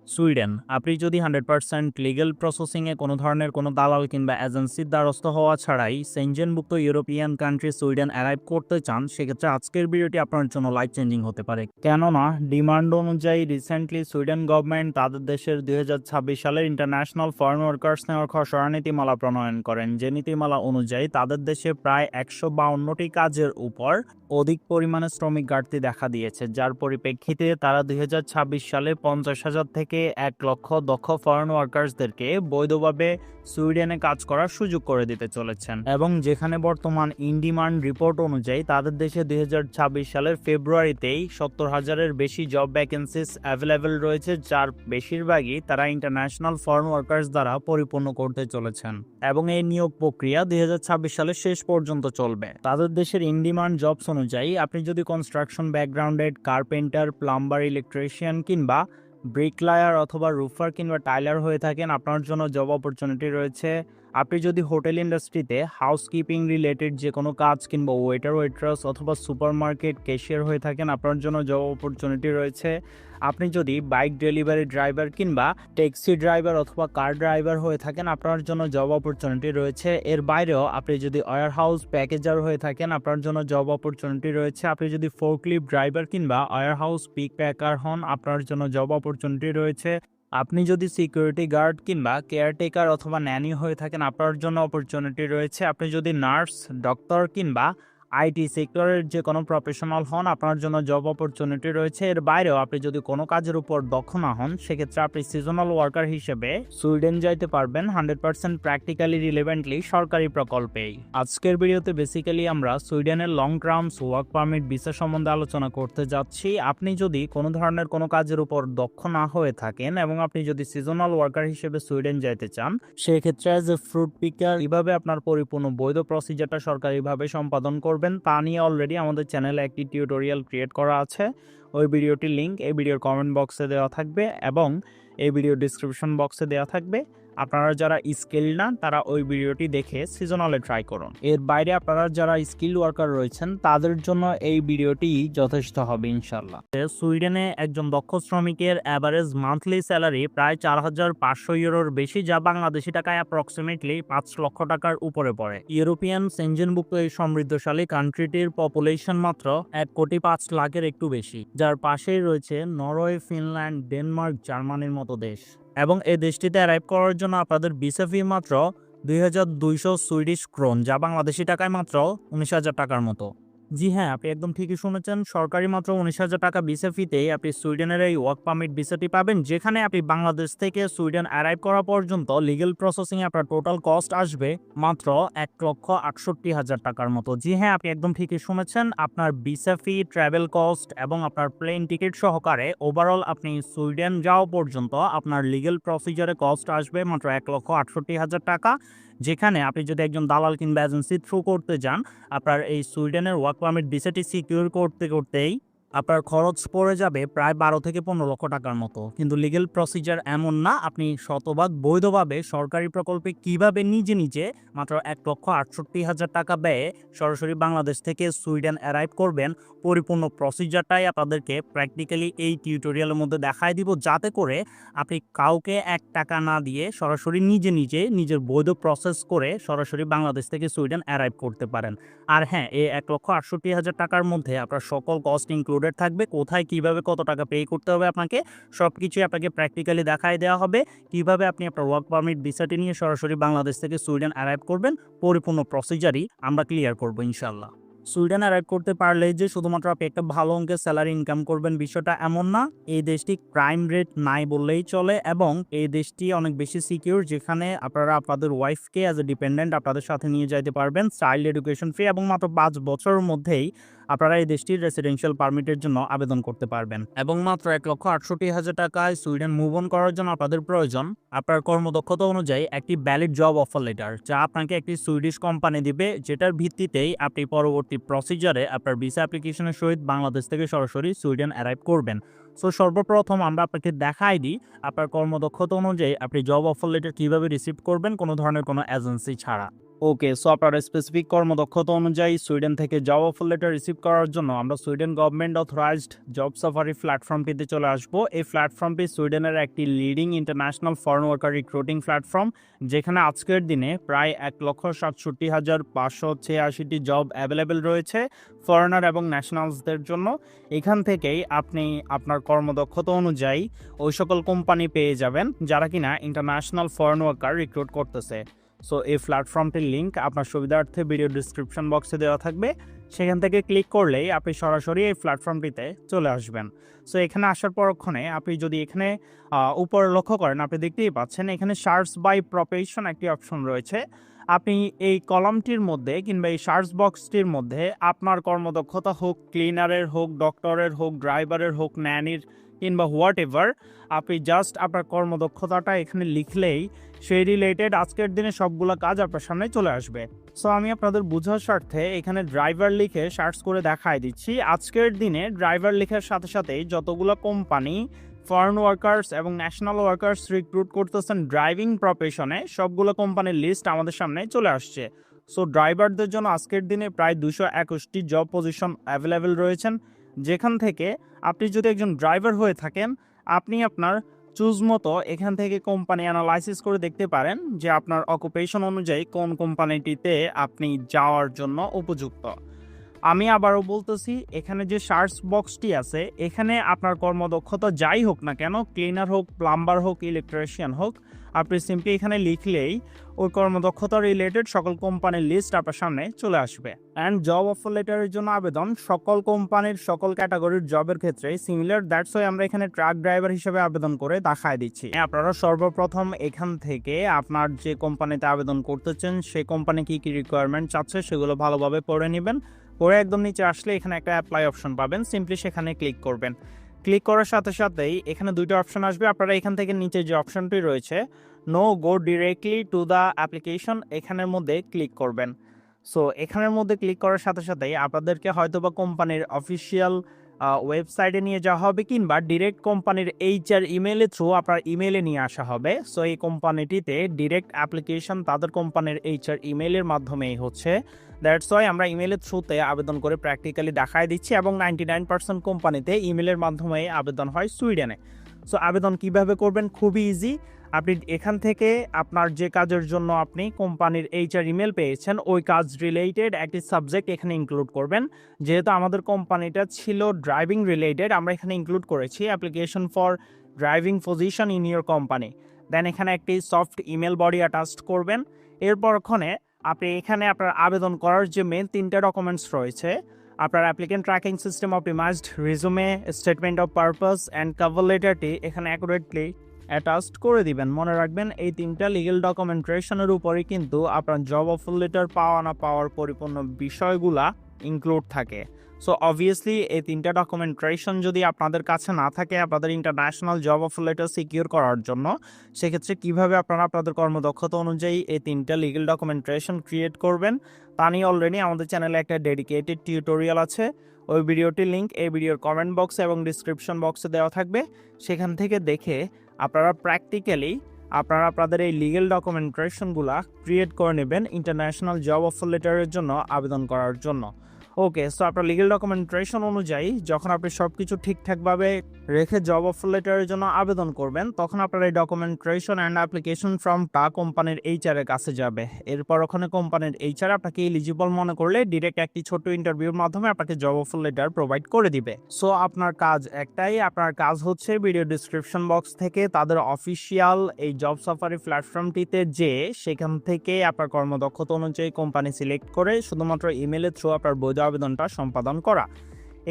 Sweden. আপনি যদি 100% legal প্রসেসিংয়ে কোনো ধরনের কোনো দালাল কিংবা এজেন্সির দ্বারস্থ হওয়া ছাড়াই সেনজেনভুক্ত ইউরোপিয়ান কান্ট্রি সুইডেন অ্যারাইভ করতে চান, সেক্ষেত্রে আজকের ভিডিওটি আপনার জন্য লাইফ চেঞ্জিং হতে পারে। কেননা ডিমান্ড অনুযায়ী রিসেন্টলি সুইডেন গভর্নমেন্ট তাদের দেশের 2026 সালের ইন্টারন্যাশনাল ফরেন ওয়ার্কার্স নেওয়ার খসড়া নীতিমালা প্রণয়ন করেন। যে নীতিমালা অনুযায়ী তাদের দেশে প্রায় 152টি কাজের উপর অধিক পরিমাণে শ্রমিক ঘাটতি দেখা দিয়েছে, যার পরিপ্রেক্ষিতে তারা 2026 সালে 50,000 থেকে 1 লক্ষ দক্ষ ফরেন ওয়ার্কার্সদেরকে বৈধভাবে সুইডেনে কাজ করার সুযোগ করে দিতে চলেছেন। এবং যেখানে বর্তমান ইনডিমান্ড রিপোর্ট অনুযায়ী তাদের দেশে 2026 সালের ফেব্রুয়ারিতেই 70,000-এর বেশি জব ভ্যাকেন্সিস অ্যাভেলেবেল রয়েছে, যার বেশিরভাগই তারা ইন্টারন্যাশনাল ফরেন ওয়ার্কার্স দ্বারা পরিপূর্ণ করতে চলেছেন। এবং এই নিয়োগ প্রক্রিয়া 2026 সালের শেষ পর্যন্ত চলবে। তাদের দেশের ইনডিমান্ড জবস অনুযায়ী আপনি যদি কনস্ট্রাকশন ব্যাকগ্রাউন্ডেড কার্পেন্টার, প্লাম্বার, ইলেকট্রিশিয়ান কিংবা ব্রিকলায়ার অথবা রুফার কিংবা টাইলার হয়ে থাকেন, আপনার জন্য জব অপরচুনিটি রয়েছে। আপনি যদি হোটেল ইন্ডাস্ট্রিতে হাউসকিপিং রিলেটেড যে কোনো কাজ কিংবা ওয়েটার ওয়েট্রেস অথবা সুপারমার্কেট ক্যাশিয়ার হয়ে থাকেন, আপনার জন্য জব অপরচুনিটি রয়েছে। আপনি যদি বাইক ডেলিভারি ড্রাইভার কিংবা ট্যাক্সি ড্রাইভার অথবা কার ড্রাইভার হয়ে থাকেন, আপনার জন্য জব অপরচুনিটি রয়েছে। এর বাইরেও আপনি যদি ওয়্যার হাউস প্যাকেজার হয়ে থাকেন, আপনার জন্য জব অপরচুনিটি রয়েছে। আপনি যদি ফোর্কলিফট ড্রাইভার কিংবা ওয়্যার হাউস পিক প্যাকার হন, আপনার জন্য জব অপরচুনিটি রয়েছে। আপনি যদি সিকিউরিটি গার্ড কিংবা কেয়ারটেকার অথবা ন্যানি হয়ে থাকেন, আপনার জন্য অপরচুনিটি রয়েছে। আপনি যদি নার্স, ডক্টর কিংবা আইটি সেক্টরের যে কোনো প্রফেশনাল হন, আপনার জন্য জব অপরচুনিটি রয়েছে। এর বাইরেও আপনি যদি কোনো কাজের উপর দক্ষ না হন, সেক্ষেত্রে আপনি সিজনাল ওয়ার্কার হিসেবে সুইডেন যাইতে পারবেন 100% প্র্যাকটিক্যালি রিলেভেন্টলি সরকারি প্রকল্পেই। আজকের ভিডিওতে বেসিক্যালি আমরা সুইডেনের long terms work permit visa সম্বন্ধে আলোচনা করতে যাচ্ছি। আপনি যদি কোনো ধরনের কোনো কাজের উপর দক্ষ না হয়ে থাকেন এবং আপনি যদি সিজনাল ওয়ার্কার হিসেবে সুইডেন যাইতে চান, সেক্ষেত্রে অ্যাজ এ ফ্রুট পিকার কিভাবে আপনার পরিপূর্ণ বৈধ প্রসিজারটা সরকারিভাবে সম্পাদন করবেন তা নিয়ে অলরেডি আমাদের চ্যানেলে একটি টিউটোরিয়াল ক্রিয়েট করা আছে। ওই ভিডিওটির লিঙ্ক এই ভিডিওর কমেন্ট বক্সে দেওয়া থাকবে এবং এই ভিডিও ডিসক্রিপশন বক্সে দেওয়া থাকবে। আপনারা যারা স্কিল না, তারা ওই ভিডিওটি দেখে সিজনালে ট্রাই করুন। এর বাইরে আপনারা যারা স্কিল ওয়ার্কার রয়েছেন, তাদের জন্য এই ভিডিওটি যথেষ্ট হবে ইনশাল্লাহ। সুইডেনে একজন দক্ষ শ্রমিকের অ্যাভারেজ মান্থলি স্যালারি প্রায় 4,500 ইউরোর বেশি, যা বাংলাদেশি টাকায় অ্যাপ্রক্সিমেটলি 5 লক্ষ টাকার উপরে পড়ে। ইউরোপিয়ান সেনজেনভুক্ত এই সমৃদ্ধশালী কান্ট্রিটির পপুলেশন মাত্র 1,05,00,000-এর একটু বেশি, যার পাশেই রয়েছে নরওয়ে, ফিনল্যান্ড, ডেনমার্ক, জার্মানির মতো দেশ। এবং এই দেশটিতে অ্যারাইভ করার জন্য আপনাদের ভিসা ফি মাত্র 2,200 সুইডিশ ক্রোন, যা বাংলাদেশি টাকায় মাত্র 19,000 টাকার মতো। জি হ্যাঁ, আপনি একদম ঠিকই শুনেছেন। সরকারি মাত্র 19,000 টাকা ভিসা ফিতেই আপনি সুইডেনের এই ওয়ার্ক পারমিট ভিসাটি পাবেন, যেখানে আপনি বাংলাদেশ থেকে সুইডেন অ্যারাইভ করা পর্যন্ত লিগ্যাল প্রসেসিংয়ে আপনার টোটাল কস্ট আসবে মাত্র 1,68,000 টাকার মতো। জি হ্যাঁ, আপনি একদম ঠিকই শুনেছেন। আপনার ভিসা ফি, ট্রাভেল কস্ট এবং আপনার প্লেন টিকিট সহকারে ওভারঅল আপনি সুইডেন যাওয়া পর্যন্ত আপনার লিগ্যাল প্রসিজারে কস্ট আসবে মাত্র 1,68,000 টাকা। যেখানে আপনি যদি একজন দালাল কিংবা এজেন্সি থ্রু করতে যান, আপনার এই সুইডেনের ওয়ার্ক পারমিট ভিসাটি সিকিউর করতেই আপনার খরচ পড়ে যাবে প্রায় 12 থেকে 15 লক্ষ টাকার মতো। কিন্তু লিগ্যাল প্রসিজার এমন না। আপনি শতভাগ বৈধভাবে সরকারি প্রকল্পে কিভাবে নিজে মাত্র 1,68,000 টাকা ব্যয়ে সরাসরি বাংলাদেশ থেকে সুইডেন অ্যারাইভ করবেন, পরিপূর্ণ প্রসিজারটাই আপনাদেরকে প্র্যাকটিক্যালি এই টিউটোরিয়ালের মধ্যে দেখায় দিব, যাতে করে আপনি কাউকে 1 টাকা না দিয়ে সরাসরি নিজের বৈধ প্রসেস করে সরাসরি বাংলাদেশ থেকে সুইডেন অ্যারাইভ করতে পারেন। আর হ্যাঁ, এই 1,68,000 টাকার মধ্যে আপনার সকল কস্ট ইনক্লুডেড থাকবে। কোথায় কিভাবে কত টাকা পে করতে হবে আপনাকে, সবকিছুই আপনাকে প্র্যাকটিক্যালি দেখায় দেওয়া হবে। কিভাবে আপনি আপনার ওয়ার্ক পারমিট ভিসাটি নিয়ে সরাসরি বাংলাদেশ থেকে সুইডেন অ্যারাইভ করবেন, পরিপূর্ণ প্রসিজারই আমরা ক্লিয়ার করব ইনশাল্লাহ। সুইডেন অ্যারাইভ করতে পারলেই যে শুধুমাত্র আপনি একটা ভালো অঙ্কের স্যালারি ইনকাম করবেন, বিষয়টা এমন না। এই দেশটি ক্রাইম রেট নাই বললেই চলে এবং এই দেশটি অনেক বেশি সিকিউর, যেখানে আপনারা আপনাদের ওয়াইফকে অ্যাজ এ ডিপেন্ডেন্ট আপনাদের সাথে নিয়ে যাইতে পারবেন, চাইল্ড এডুকেশন ফ্রি, এবং মাত্র 5 বছরের মধ্যেই আপনারা এই দেশটির রেসিডেন্সিয়াল পারমিটের জন্য আবেদন করতে পারবেন। এবং মাত্র 1,68,000 টাকায় সুইডেন মুভ অন করার জন্য আপনাদের প্রয়োজন আপনার কর্মদক্ষতা অনুযায়ী একটি ভ্যালিড জব অফার লেটার, যা আপনাকে একটি সুইডিশ কোম্পানি দিবে, যেটার ভিত্তিতেই আপনি পরবর্তী প্রসিজারে আপনার ভিসা অ্যাপ্লিকেশনের সহিত বাংলাদেশ থেকে সরাসরি সুইডেন অ্যারাইভ করবেন। সো সর্বপ্রথম আমরা আপনাকে দেখাই দিই আপনার কর্মদক্ষতা অনুযায়ী আপনি জব অফার লেটার কীভাবে রিসিভ করবেন কোনো ধরনের কোনো এজেন্সি ছাড়া। ওকে, সো আপনার স্পেসিফিক কর্মদক্ষতা অনুযায়ী সুইডেন থেকে জব অফার লেটার রিসিভ করার জন্য আমরা Sweden government authorized job Safari প্ল্যাটফর্মটিতে চলে আসবো। এই প্ল্যাটফর্মটি সুইডেনের একটি leading international foreign worker recruiting platform, যেখানে আজকের দিনে প্রায় 1,67,586টি জব অ্যাভেলেবেল রয়েছে ফরেনার এবং ন্যাশনালসদের জন্য। এখান থেকেই আপনি আপনার কর্মদক্ষতা অনুযায়ী ওই সকল কোম্পানি পেয়ে যাবেন যারা কিনা ইন্টারন্যাশনাল ফরেন ওয়ার্কার রিক্রুট করতেছে। সো এই প্ল্যাটফর্মটির লিঙ্ক আপনার সুবিধার্থে ভিডিও ডিসক্রিপশন বক্সে দেওয়া থাকবে, সেখান থেকে ক্লিক করলেই আপনি সরাসরি এই প্ল্যাটফর্মটিতে চলে আসবেন। সো এখানে আসার পরক্ষণে আপনি যদি এখানে উপরে লক্ষ্য করেন, আপনি দেখতেই পাচ্ছেন এখানে সার্চ বাই প্রফেশন একটি অপশন রয়েছে। আপনি এই কলামটির মধ্যে কিংবা এই সার্চ বক্সটির মধ্যে আপনার কর্মদক্ষতা হোক ক্লিনারের হোক, ডক্টরের হোক, ড্রাইভারের হোক, ন্যানির কিংবা হোয়াট এভার, আপনি জাস্ট আপনার কর্মদক্ষতাটা এখানে লিখলেই সেই রিলেটেড আজকের দিনে সবগুলো কাজ আপনার সামনে চলে আসবে। সো আমি আপনাদের বোঝার স্বার্থে এখানে ড্রাইভার লিখে সার্চ করে দেখাই দিচ্ছি। আজকের দিনে ড্রাইভার লেখার সাথে সাথেই যতগুলো কোম্পানি ফরেন ওয়ার্কার্স এবং ন্যাশনাল ওয়ার্কার্স রিক্রুট করতেছেন ড্রাইভিং প্রফেশনে, সবগুলো কোম্পানির লিস্ট আমাদের সামনে চলে আসছে। সো ড্রাইভারদের জন্য আজকের দিনে প্রায় 221টি জব পজিশন অ্যাভেলেবেল রয়েছেন, যেখান থেকে আপনি যদি একজন ড্রাইভার হয়ে থাকেন, আপনি আপনার চুজ মতো এখান থেকে কোম্পানি অ্যানালাইসিস করে দেখতে পারেন যে আপনার অকুপেশন অনুযায়ী কোন কোম্পানিটিতে আপনি যাওয়ার জন্য উপযুক্ত। আমি আবারও বলতেছি, এখানে যে সার্চ বক্সটি আছে এখানে আপনার কর্মদক্ষতা যাই হোক না কেন, ক্লিনার হোক, প্লাম্বার হোক, ইলেকট্রিশিয়ান হোক, আপনি সিম্পলি এখানে লিখলেই ওই কর্মদক্ষতা রিলেটেড সকল কোম্পানির লিস্ট আপনার সামনে চলে আসবে। অ্যান্ড জব অফার লেটারের জন্য আবেদন সকল কোম্পানির সকল ক্যাটাগরির জবের ক্ষেত্রে সিমিলার, দ্যাটস ওয়াই আমরা এখানে ট্রাক ড্রাইভার হিসেবে আবেদন করে দেখায় দিচ্ছি। আপনারা সর্বপ্রথম এখান থেকে আপনার যে কোম্পানিতে আবেদন করতেছেন সেই কোম্পানি কী কী রিকোয়ারমেন্ট চাচ্ছে সেগুলো ভালোভাবে পড়ে নেবেন। পরে একদম নিচে আসলে এখানে একটা অ্যাপ্লাই অপশন পাবেন, সিম্পলি সেখানে ক্লিক করবেন। ক্লিক করার সাথে সাথেই এখানে দুইটা অপশন আসবে। আপনারা এখান থেকে নিচে যে অপশনটি রয়েছে no go directly to the application, এখানের মধ্যে ক্লিক করবেন। সো এখানের মধ্যে ক্লিক করার সাথে সাথেই আপনাদেরকে হয়তোবা কোম্পানির অফিসিয়াল ওয়েবসাইটে নিয়ে যাওয়া হবে কিংবা ডিরেক্ট কোম্পানির এইচআর ইমেইলের থ্রু আপনার ইমেইলে নিয়ে আসা হবে। সো এই কোম্পানিটিতে ডিরেক্ট অ্যাপ্লিকেশন তাদের কোম্পানির এইচআর ইমেইলের মাধ্যমেই হচ্ছে, দ্যাটস ওয়াই আমরা ইমেইলের থ্রুতে আবেদন করে প্র্যাকটিক্যালি দেখাই দিচ্ছি এবং 99% কোম্পানিতে ইমেইলের মাধ্যমে আবেদন হয় সুইডেনে। সো আবেদন কিভাবে করবেন, খুবই ইজি। আপনি এখান থেকে আপনার যে কাজের জন্য আপনি কোম্পানির এইচআর ইমেল পেয়েছেন ওই কাজ রিলেটেড একটি সাবজেক্ট এখানে ইনক্লুড করবেন। যেহেতু আমাদের কোম্পানিটা ছিল ড্রাইভিং রিলেটেড, আমরা এখানে ইনক্লুড করেছি application for driving position in your company. Then এখানে একটি সফট ইমেল বডি অ্যাটাচড করবেন। এরপর ওখানে আপনি এখানে আপনার আবেদন করার যে মেন 3টা ডকুমেন্টস রয়েছে, আপনার applicant tracking system optimized resume, statement of purpose and cover লেটারটি এখানে অ্যাকুরেটলি অ্যাটাচড করে দিবেন। মনে রাখবেন এই 3টা লিগেল ডকুমেন্টেশনের উপরেই কিন্তু আপনার জব অফার লেটার পাওয়া না পাওয়ার পরিপূর্ণ বিষয়গুলা ইনক্লুড থাকে। সো অবভিয়াসলি এই 3টা ডকুমেন্টেশন যদি আপনাদের কাছে না থাকে আপনাদের international job offer letter secure করার জন্য, সেক্ষেত্রে কীভাবে আপনারা আপনাদের কর্মদক্ষতা অনুযায়ী এই 3টা লিগেল ডকুমেন্টেশন ক্রিয়েট করবেন তা নিয়ে অলরেডি আমাদের চ্যানেলে একটা ডেডিকেটেড টিউটোরিয়াল আছে। ওই ভিডিওটির লিঙ্ক এই ভিডিওর কমেন্ট বক্সে এবং ডিসক্রিপশন বক্সে দেওয়া থাকবে, সেখান থেকে দেখে আপনারা প্র্যাকটিক্যালি আপনাদের এই লিগেল ডকুমেন্টেশনগুলা ক্রিয়েট করে নেবেন ইন্টারন্যাশনাল জব অফার লেটারের জন্য আবেদন করার জন্য। ওকে, সো আপনার লিগেল ডকুমেন্টেশন অনুযায়ী যখন আপনি সব কিছু ঠিকঠাকভাবে রেখে জব অফার লেটারের জন্য আবেদন করবেন, তখন আপনার এই ডকুমেন্টেশন অ্যান্ড অ্যাপ্লিকেশন ফর্মটা কোম্পানির এইচআরের কাছে যাবে। এরপর ওখানে কোম্পানির এইচআর আপনাকে এলিজিবল মনে করলে ডিরেক্ট একটি ছোট্ট ইন্টারভিউর মাধ্যমে আপনাকে জব অফার লেটার প্রোভাইড করে দিবে। সো আপনার কাজ একটাই, আপনার কাজ হচ্ছে ভিডিও ডিসক্রিপশন বক্স থেকে তাদের অফিসিয়াল এই জব সাফারি প্ল্যাটফর্মটিতে যে সেখান থেকে আপনার কর্মদক্ষতা অনুযায়ী কোম্পানি সিলেক্ট করে শুধুমাত্র ইমেলের থ্রু আপনার বৈধ আবেদনটা সম্পাদন করা।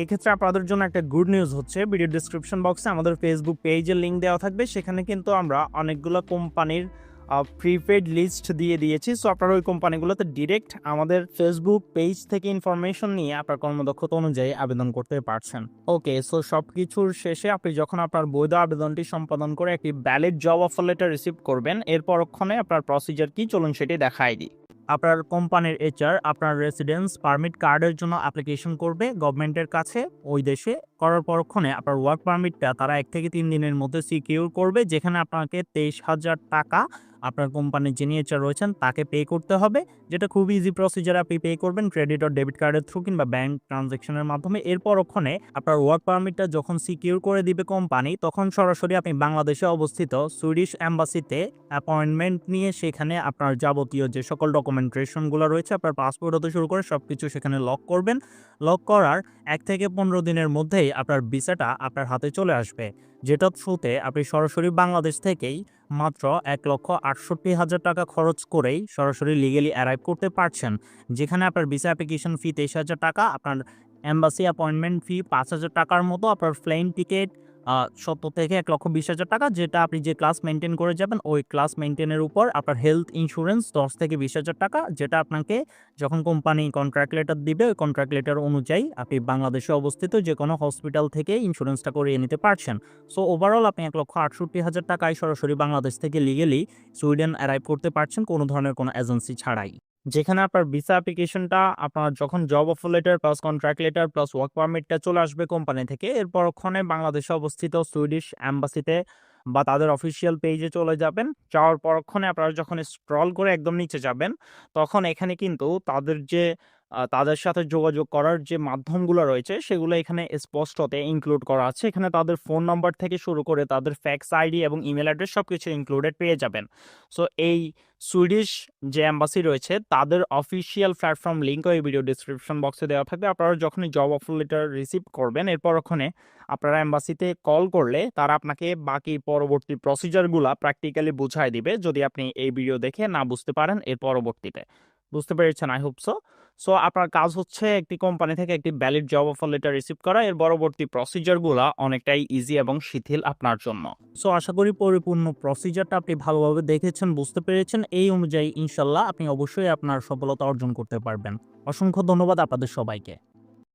এই ক্ষেত্রে আপনাদের জন্য একটা গুড নিউজ হচ্ছে, ভিডিও ডিসক্রিপশন বক্সে আমাদের ফেসবুক পেজের লিঙ্ক দেওয়া থাকবে, সেখানে কিন্তু আমরা অনেকগুলো কোম্পানির প্রিপেড লিস্ট দিয়ে দিয়েছি। সো আপনারা ওই কোম্পানিগুলোতে ডিরেক্ট আমাদের ফেসবুক পেজ থেকে ইনফরমেশন নিয়ে আপনার কর্মদক্ষতা অনুযায়ী আবেদন করতে পারছেন। ওকে, সো সব কিছুর শেষে আপনি যখন আপনার বৈধ আবেদনটি সম্পাদন করে একটি valid job offer letter receive করবেন, এরপরক্ষণে আপনার প্রসিজার কি চলুন সেটি দেখাই দিই। আপনার কোম্পানির এইচআর আপনার রেসিডেন্স পারমিট কার্ডের জন্য অ্যাপ্লিকেশন করবে গভর্নমেন্টের কাছে ওই দেশে করার পরক্ষণে আপনার ওয়ার্ক পারমিটটা তারা 1 থেকে 3 দিনের মধ্যে সিকিউর করবে, যেখানে আপনাকে 23,000 টাকা আপনার কোম্পানির যিনি এইচআর রয়েছেন তাকে পে করতে হবে। যেটা খুব ইজি প্রসিজার, আপনি পে করবেন ক্রেডিট অর ডেবিট কার্ডের থ্রু কিংবা ব্যাংক ট্রান্সেকশনের মাধ্যমে। এর পরক্ষণে আপনার ওয়ার্ক পারমিটটা যখন সিকিউর করে দিবে কোম্পানি, তখন সরাসরি আপনি বাংলাদেশে অবস্থিত সুইডিশ এম্বাসিতে অ্যাপয়েন্টমেন্ট নিয়ে সেখানে আপনার যাবতীয় যে সকল ডকুমেন্টেশনগুলো রয়েছে, আপনার পাসপোর্ট হতে শুরু করে সবকিছু সেখানে লক করবেন। লক করার 1 থেকে 15 দিনের মধ্যেই আপনার ভিসাটা আপনার হাতে চলে আসবে, যেটার থ্রুতে আপনি সরাসরি বাংলাদেশ থেকেই মাত্র 1,68,000 টাকা খরচ করেই সরাসরি লিগ্যালি অ্যারাইভ করতে পারছেন। যেখানে আপনার ভিসা অ্যাপ্লিকেশন ফি 23,000 টাকা, আপনার এম্বাসি অ্যাপয়েন্টমেন্ট ফি 5,000 টাকার মতো, আপনার প্লেন টিকেট 70 থেকে 1,20,000 টাকা, যেটা আপনি যে ক্লাস মেইনটেইন করে যাবেন ওই ক্লাস মেইনটেইনের উপর আপনার হেলথ ইন্স্যুরেন্স 10 থেকে 20,000 টাকা, যেটা আপনাকে যখন কোম্পানি কন্ট্রাক্ট লেটার দিবে ওই কন্ট্রাক্ট লেটার অনুযায়ী আপনি বাংলাদেশে অবস্থিত যে কোনো হসপিটাল থেকে ইন্স্যুরেন্সটা করিয়ে নিতে পারছেন। সো ওভারঅল আপনি 1,68,000 টাকায় সরাসরি বাংলাদেশ থেকে লিগ্যালি সুইডেন অ্যারাইভ করতে পারছেন কোনো ধরনের কোনো এজেন্সি ছাড়াই। যেখানে আপনার ভিসা অ্যাপ্লিকেশনটা আপনার যখন job offer letter plus contract letter plus work পারমিটটা চলে আসবে কোম্পানি থেকে, এর পরক্ষণে বাংলাদেশে অবস্থিত সুইডিশ এম্বাসিতে বা তাদের অফিসিয়াল পেজে চলে যাবেন। যাওয়ার পরক্ষণে আপনারা যখন স্ক্রল করে একদম নিচে যাবেন, তখন এখানে কিন্তু তাদের যে তাদের সাথে যোগাযোগ করার যে মাধ্যমগুলো রয়েছে সেগুলো এখানে স্পষ্টতে ইনক্লুড করা আছে। এখানে তাদের ফোন নাম্বার থেকে শুরু করে তাদের ফ্যাক্স আইডি এবং ইমেল অ্যাড্রেস সবকিছু ইনক্লুডেড পেয়ে যাবেন। সো এই সুইডিশ যে এম্বাসি রয়েছে তাদের অফিসিয়াল প্ল্যাটফর্ম লিঙ্কও এই ভিডিও ডিসক্রিপশন বক্সে দেওয়া থাকবে। আপনারা যখনই জব অফার লেটার রিসিভ করবেন, এরপর ওখানে আপনারা এম্বাসিতে কল করলে তারা আপনাকে বাকি পরবর্তী প্রসিজারগুলা প্র্যাকটিক্যালি বুঝায় দিবে, যদি আপনি এই ভিডিও দেখে না বুঝতে পারেন এর পরবর্তীতে। বুঝতে পেরেছেন আই হোপ সো। সো আপনার কাজ হচ্ছে একটি কোম্পানি থেকে একটি valid job offer letter receive করা, এর পরবর্তী প্রসিজারগুলা অনেকটাই ইজি এবং শিথিল আপনার জন্য। সো আশা করি পরিপূর্ণ প্রসিজারটা আপনি ভালোভাবে দেখেছেন, বুঝতে পেরেছেন। এই অনুযায়ী ইনশাল্লাহ আপনি অবশ্যই আপনার সফলতা অর্জন করতে পারবেন। অসংখ্য ধন্যবাদ আপনাদের সবাইকে।